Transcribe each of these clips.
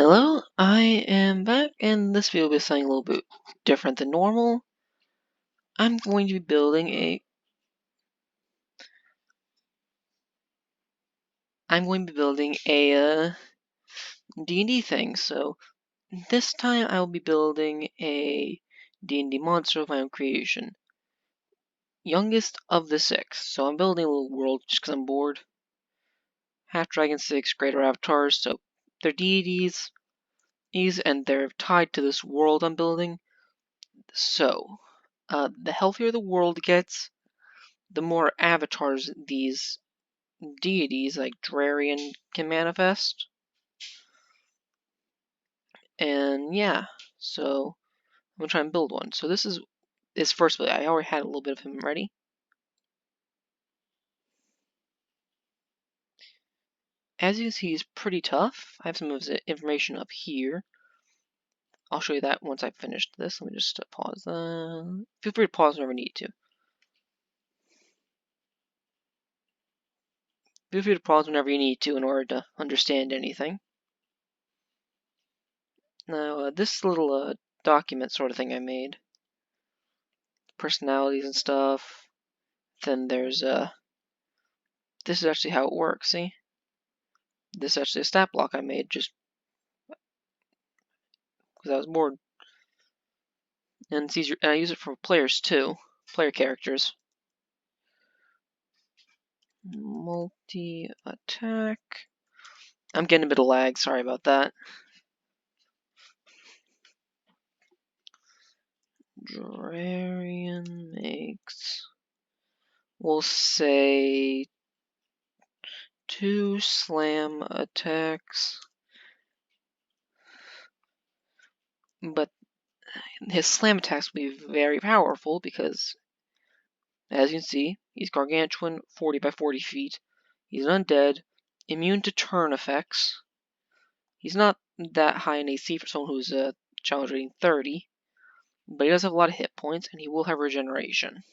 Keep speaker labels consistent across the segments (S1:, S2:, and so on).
S1: Hello, I am back, and this video will be something a little bit different than normal. I'm going to be building a D&D thing. So this time I will be building a D&D monster of my own creation, youngest of the six. So I'm building a little world just because I'm bored. Half dragon, six greater avatars, so they're deities, and they're tied to this world I'm building. So the healthier the world gets, the more avatars these deities like Drarian can manifest. And yeah, so I'm gonna try and build one. So this is his first build. I already had a little bit of him ready. As you can see, he's pretty tough. I have some of his information up here. I'll show you that once I've finished this. Let me just pause. Feel free to pause whenever you need to. Feel free to pause whenever you need to in order to understand anything. Now, this little document sort of thing I made, personalities and stuff. Then there's this is actually how it works. See, this is actually a stat block I made just because I was bored, and it's easier. And I use it for players too, player characters. Multi attack. I'm getting a bit of lag. Sorry about that. Drarian makes, we'll say, 2 slam attacks, but his slam attacks will be very powerful because, as you can see, he's gargantuan, 40 by 40 feet. He's undead, immune to turn effects. He's not that high in AC for someone who's challenge rating 30, but he does have a lot of hit points, and he will have regeneration.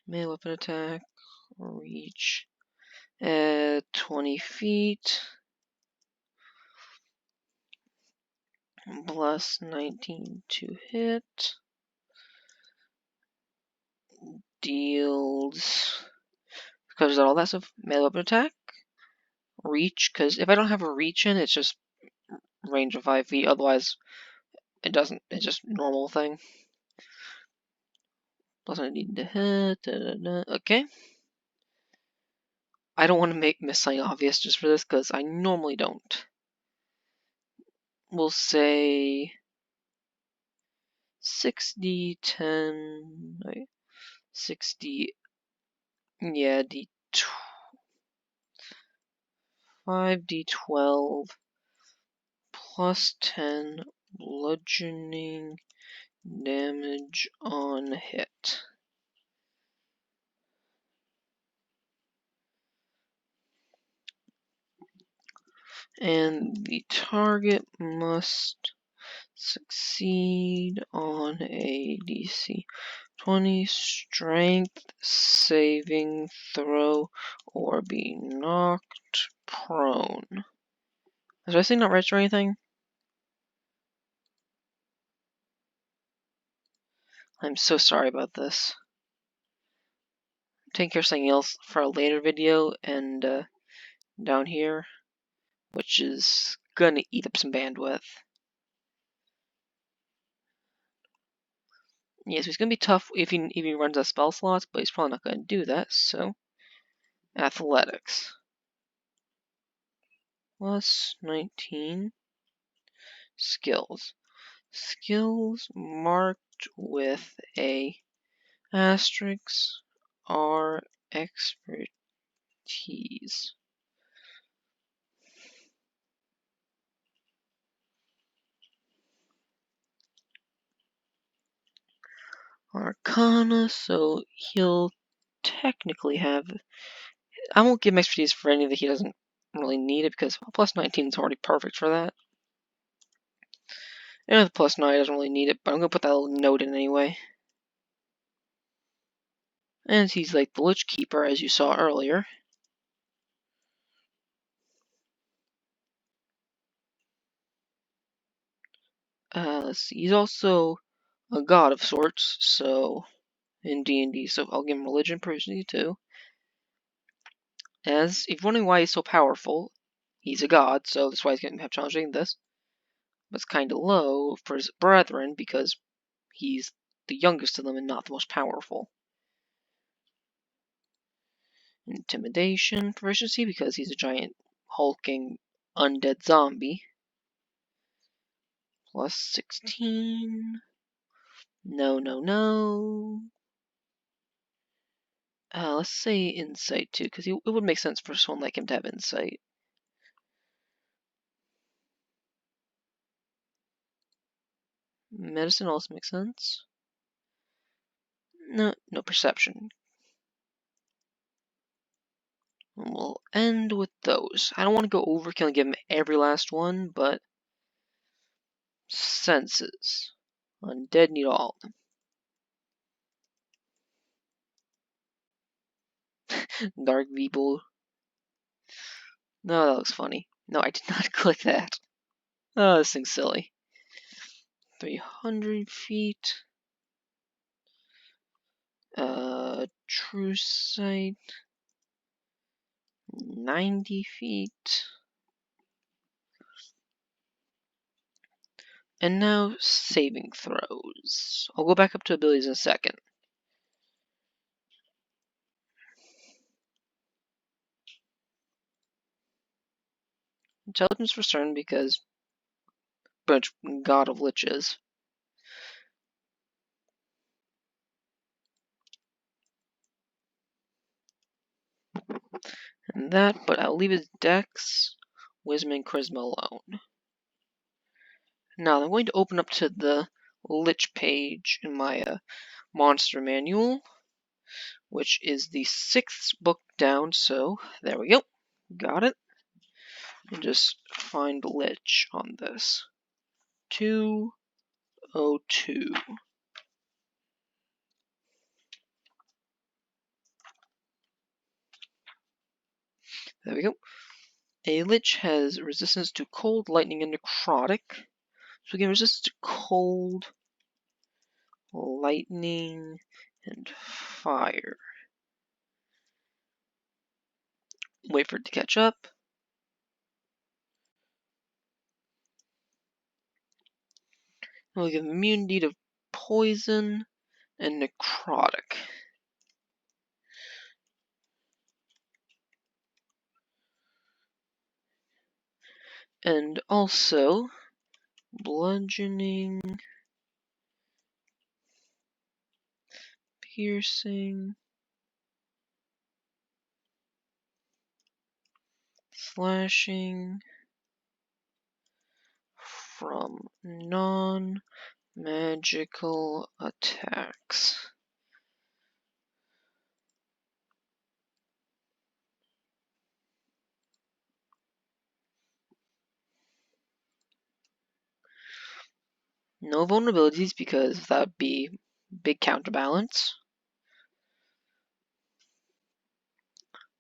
S1: Melee weapon attack, reach at 20 feet, plus 19 to hit, deals, covers all that stuff, melee weapon attack, reach, because if I don't have a reach in, it's just range of 5 feet, otherwise it doesn't, it's just normal thing. Plus I need to hit, okay. I don't want to miss something obvious just for this, because I normally don't. We'll say 6d 10, wait, 60, yeah, 5d12 plus 10 bludgeoning damage on hit. And the target must succeed on a DC 20 strength saving throw or be knocked prone. Is I say not right or anything? I'm so sorry about this. I'm taking care of something else for a later video, and down here, which is gonna eat up some bandwidth. Yes, he's gonna be tough if he runs out of spell slots, but he's probably not gonna do that, so athletics. Plus 19. Skills. Skills marked with a asterisk are expertise. Arcana, so he'll technically have, I won't give him expertise for any that he doesn't really need it, because plus 19 is already perfect for that. And with plus 9, he doesn't really need it, but I'm going to put that little note in anyway. And he's like the Lich Keeper, as you saw earlier. Let's see, he's also a god of sorts, so in D&D, so I'll give him religion proficiency too. As if you're wondering why he's so powerful, he's a god, so that's why he's going to have challenging this. But it's kind of low for his brethren because he's the youngest of them and not the most powerful. Intimidation proficiency because he's a giant hulking undead zombie. Plus 16. No, no, no. Let's say insight too, because it would make sense for someone like him to have insight. Medicine also makes sense. No, no perception. We'll end with those. I don't want to go overkill and give him every last one, but senses. Undead need all of them. Dark people. No, that looks funny. No, I did not click that. Oh, this thing's silly. 300 feet. True sight. 90 feet. And now saving throws. I'll go back up to abilities in a second. Intelligence for certain because bunch god of liches. And that, but I'll leave his dex, wisdom, and charisma alone. Now I'm going to open up to the lich page in my monster manual, which is the 6th book down, so there we go. Got it. And just find lich on this. 202. There we go. A lich has resistance to cold, lightning, and necrotic. So we can resist to cold, lightning, and fire. Wait for it to catch up. We'll give immunity to poison and necrotic. And also bludgeoning, piercing, slashing from non-magical attacks. No vulnerabilities because that would be big counterbalance.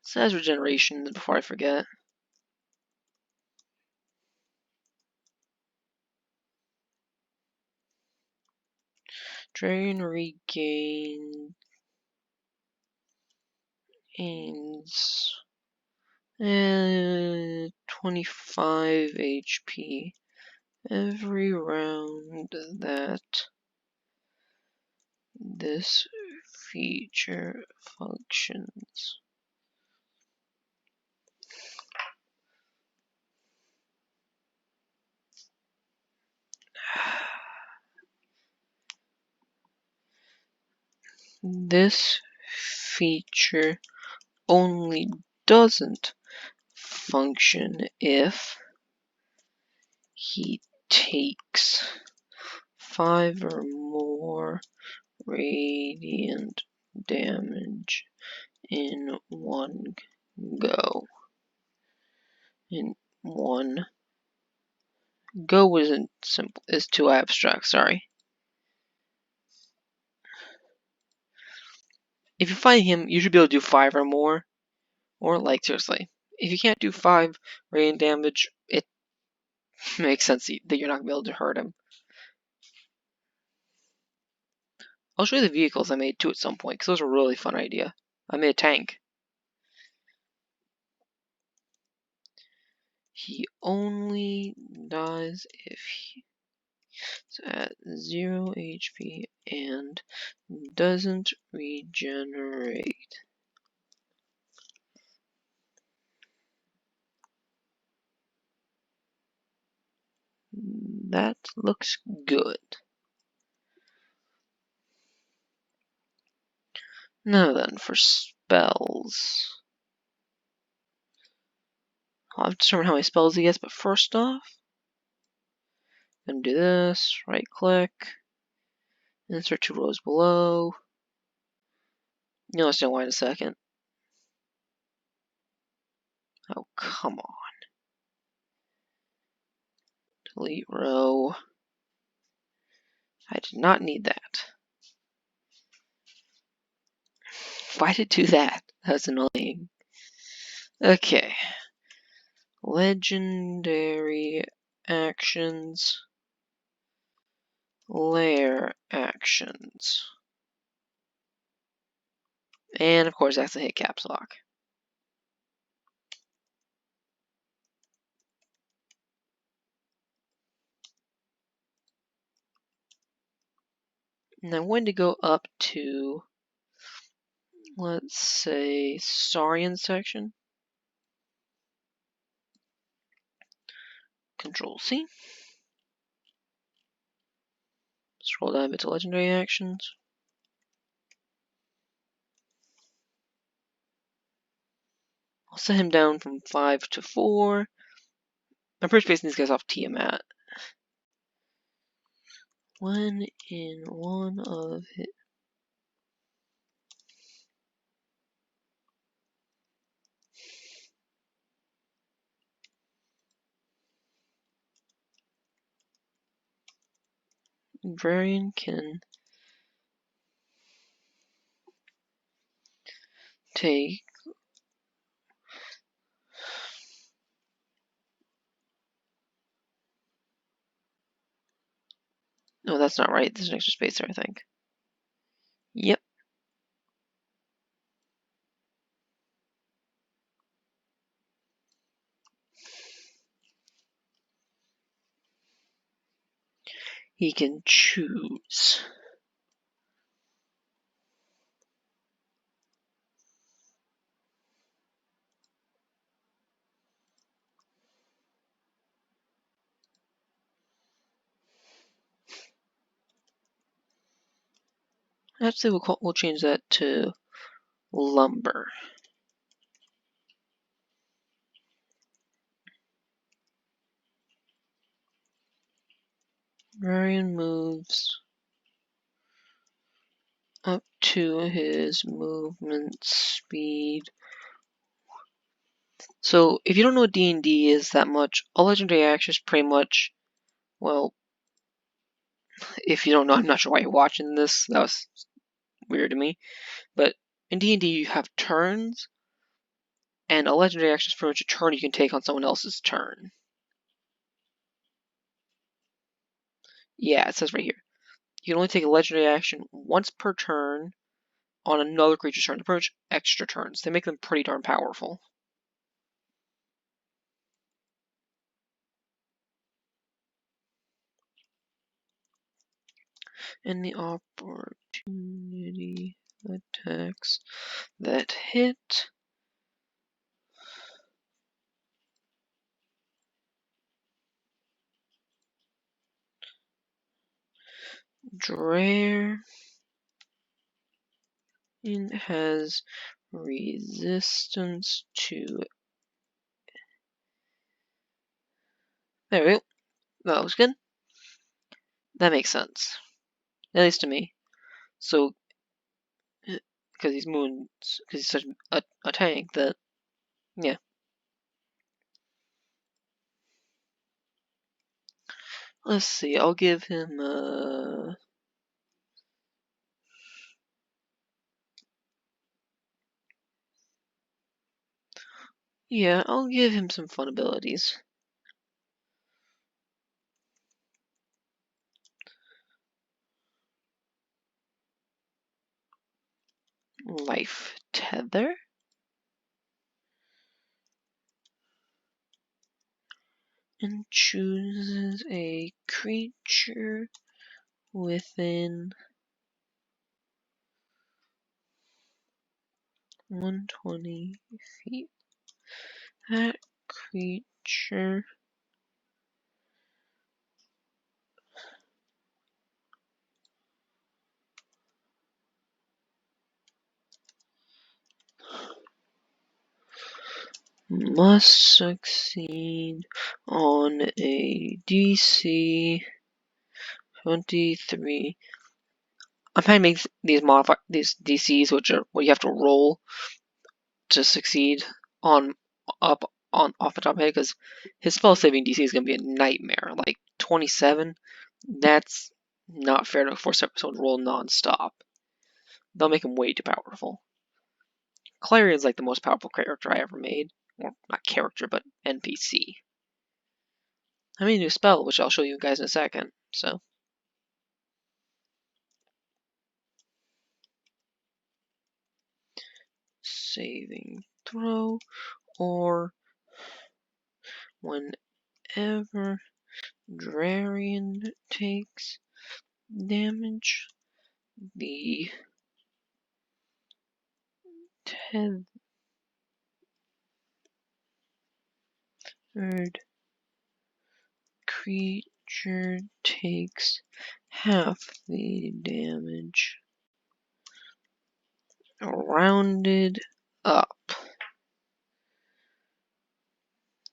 S1: Says regeneration before I forget. Drain regains 25 HP every round that this feature functions. This feature only doesn't function if he takes 5 or more radiant damage in one go. In one go isn't simple, is too abstract, sorry. If you fight him, you should be able to do 5 or more. Or, like, seriously, if you can't do 5 radiant damage, it makes sense that you're not going to be able to hurt him. I'll show you the vehicles I made too at some point, because those were a really fun idea. I made a tank. He only dies if he's at 0 HP and doesn't regenerate. That looks good. Now then, for spells. I'll have to determine how many spells he gets, but first off, I'm gonna do this, right click, insert 2 rows below. You'll understand why in a second. Oh, come on. Delete row. I did not need that. Why did it do that? That's annoying. Okay. Legendary actions. Lair actions. And of course, that's a hit caps lock. And I'm going to go up to, let's say, Saurian section. Control C. Scroll down a bit to legendary actions. I'll set him down from 5 to 4. I'm pretty basing these guys off Tiamat. When in one of his Varian can take no, that's not right. There's an extra space there, I think. Yep. He can choose. Actually, we'll change that to lumber. Varian moves up to his movement speed. So, if you don't know what D&D is that much, all legendary actions pretty much, well, if you don't know, I'm not sure why you're watching this. That was weird to me. But in D&D, you have turns, and a legendary action is pretty much a turn you can take on someone else's turn. Yeah, it says right here. You can only take a legendary action once per turn on another creature's turn. They're pretty much extra turns. They make them pretty darn powerful. And the opportunity attacks that hit Drare has resistance to. There we go. That looks good. That makes sense. At least to me. So, because he's moving, because he's such a tank that, yeah. Let's see, I'll give him Yeah, I'll give him some fun abilities. Life tether. And chooses a creature within 120 feet. That creature must succeed on a DC 23. I'm trying to make these DCs, which are what you have to roll to succeed on up on off the top of my head, because his spell saving DC is gonna be a nightmare. Like 27, that's not fair to force someone to roll non-stop. They'll make him way too powerful. Clarion's like the most powerful character I ever made. Well, not character, but NPC. I made a new spell, which I'll show you guys in a second. So, saving throw, or whenever Drarian takes damage, the tethered creature takes half the damage. Rounded up.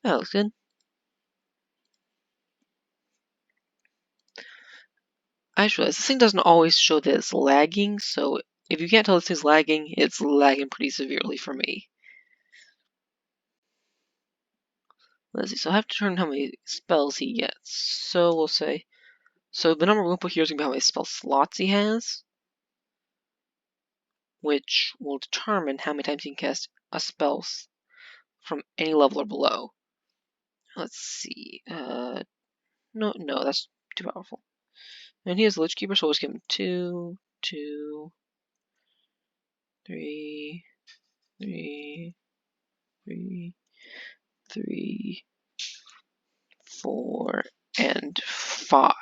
S1: That looks good. I just realized this thing doesn't always show that it's lagging, so if you can't tell this thing's lagging, it's lagging pretty severely for me. Let's see, so I have to determine how many spells he gets. So we'll say, so the number we're going to put here is going to be how many spell slots he has, which will determine how many times he can cast a spell from any level or below. Let's see, no, that's too powerful. And he has the Lich Keeper, so we'll just give him 2, 2, 3, 3, 3, 3, 4, and 5.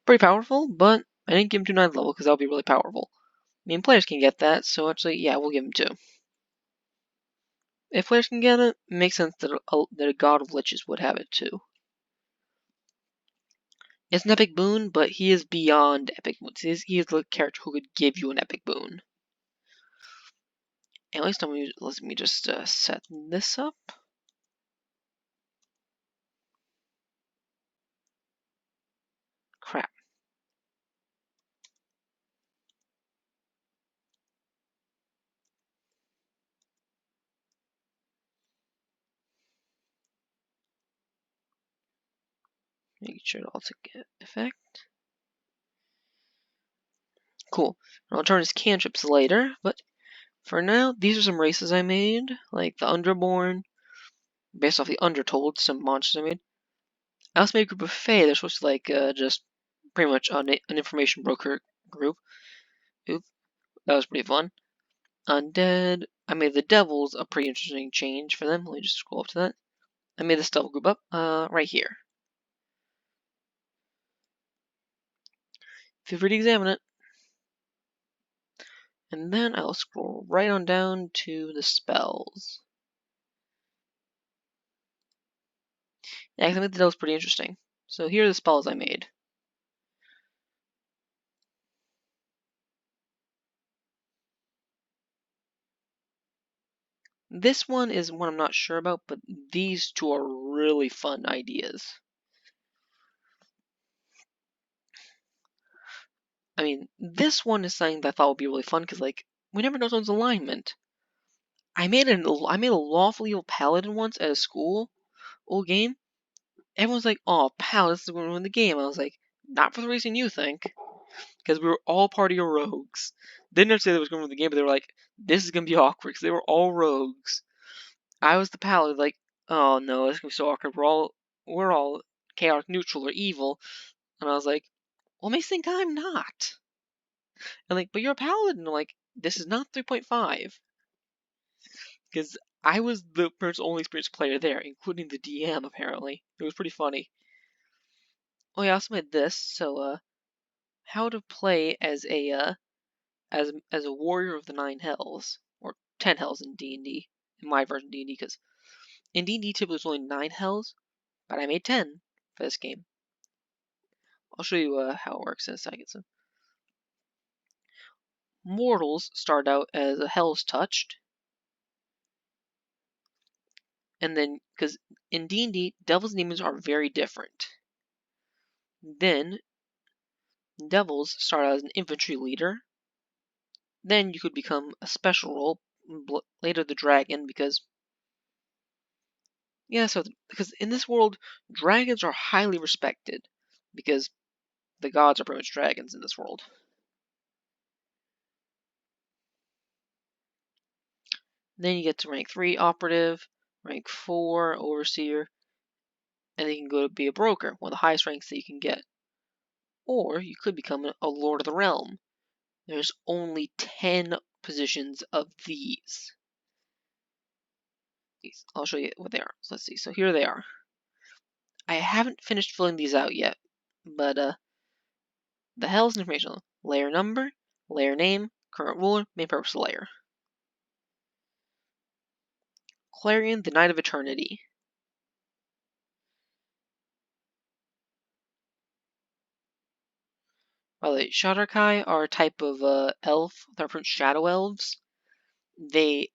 S1: Pretty powerful, but I didn't give him to 9th level because that would be really powerful. I mean, players can get that, so actually, yeah, we'll give him 2. If players can get it, it makes sense that a God of Liches would have it too. It's an epic boon, but he is beyond epic boons. He is the character who could give you an epic boon. At least let me just set this up. Crap. Making sure it all took effect. Cool. I'll turn his cantrips later, but for now, these are some races I made, like the Underborn, based off the Undertold, some monsters I made. I also made a group of Fae. They're supposed to like just pretty much an information broker group. Oop, that was pretty fun. Undead. I made the Devils a pretty interesting change for them. Let me just scroll up to that. I made this Devil group up right here. Feel free to examine it. And then I'll scroll right on down to the spells. Yeah, I made the Devils pretty interesting. So here are the spells I made. This one is one I'm not sure about, but these two are really fun ideas. I mean, this one is something that I thought would be really fun because, like, we never know someone's alignment. I made a lawful evil paladin once at a school, old game. Everyone's like, "Oh, pal, this is going to win the game." I was like, "Not for the reason you think," because we were all party of rogues. They didn't say they was going to win the game, but they were like, "This is going to be awkward," because they were all rogues. I was the paladin, like, oh no, it's gonna be so awkward. We're all chaotic neutral or evil, and I was like, well, may think I'm not. And like, but you're a paladin. I'm like, this is not 3.5 because I was the first only experienced player there, including the DM. Apparently, it was pretty funny. Oh yeah, I also made this. So how to play as a warrior of the 9 hells or 10 hells in D&D, in my version of D&D, because in D&D typically there's only 9 hells, but I made 10 for this game. I'll show you how it works in a second. So mortals start out as a hell's touched, and then because in D&D devils and demons are very different. Then devils start out as an infantry leader. Then you could become a special role, later the dragon, because because in this world dragons are highly respected because the gods are pretty much dragons in this world. Then you get to rank 3 operative, rank 4 overseer, and then you can go to be a broker, one of the highest ranks that you can get. Or you could become a lord of the realm. There's only 10 positions of these. I'll show you what they are. So let's see. So here they are. I haven't finished filling these out yet, but the hell's information: layer number, layer name, current ruler, main purpose layer. Clarion, the Knight of Eternity. By the way, Shadar-kai are a type of elf. They're from shadow elves.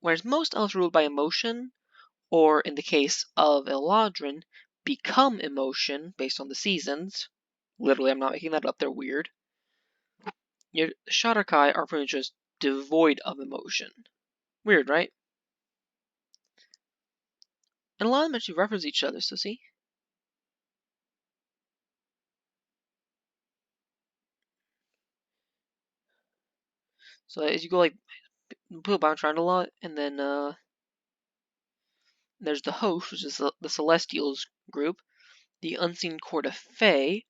S1: Whereas most elves are ruled by emotion, or in the case of Eladrin, become emotion based on the seasons. Literally, I'm not making that up. They're weird. Your Shadar-kai are pretty much just devoid of emotion. Weird, right? And a lot of them actually reference each other, so see? So as you go, like, people bounce around a lot, and then there's the host, which is the Celestials group, the Unseen Court of Fae,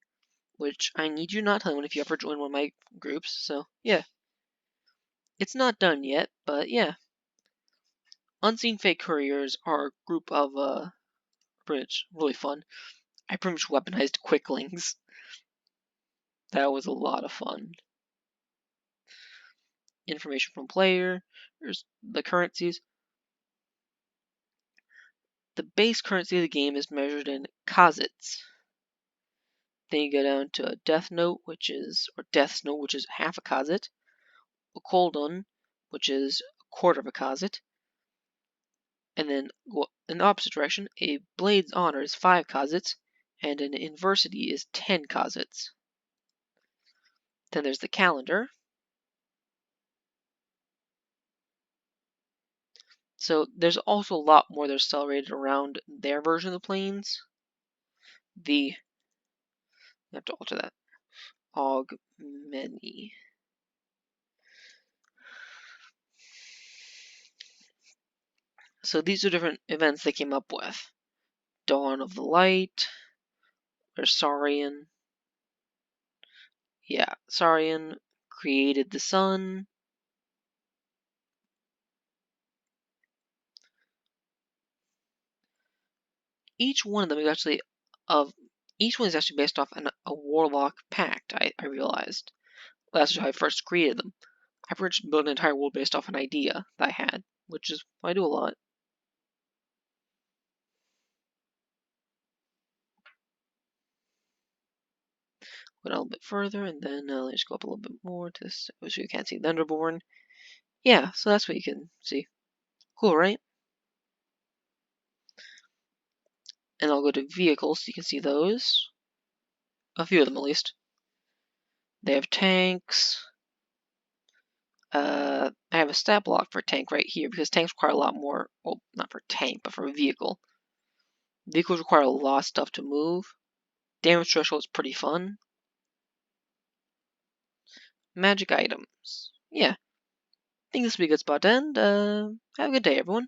S1: which I need you not tell anyone if you ever join one of my groups, so yeah. It's not done yet, but yeah. Unseen Fae Couriers are a group of, pretty much really fun. I pretty much weaponized Quicklings. That was a lot of fun. Information from player, there's the currencies. The base currency of the game is measured in Khazits. Then you go down to a Death's Note, which is half a Khazit, a Koldun, which is a quarter of a Khazit, and then go in the opposite direction, a Blade's Honor is 5 Khazits, and an Inversity is 10 Khazits. Then there's the calendar. So there's also a lot more that's celebrated around their version of the planes. You have to alter that. Augmeni. So these are different events they came up with. Dawn of the Light. There's Saurian. Yeah, Saurian created the sun. Each one of them is actually based off a warlock pact. I realized. Well, that's how I first created them. I first built an entire world based off an idea that I had, which is what I do a lot. Go down a little bit further, and then let's go up a little bit more to so you can't see the Underborn. Yeah, so that's what you can see. Cool, right? And I'll go to vehicles so you can see those. A few of them at least. They have tanks. I have a stat block for tank right here because tanks require a lot more. Well, not for tank, but for a vehicle. Vehicles require a lot of stuff to move. Damage threshold is pretty fun. Magic items. Yeah, I think this will be a good spot to end. Have a good day, everyone.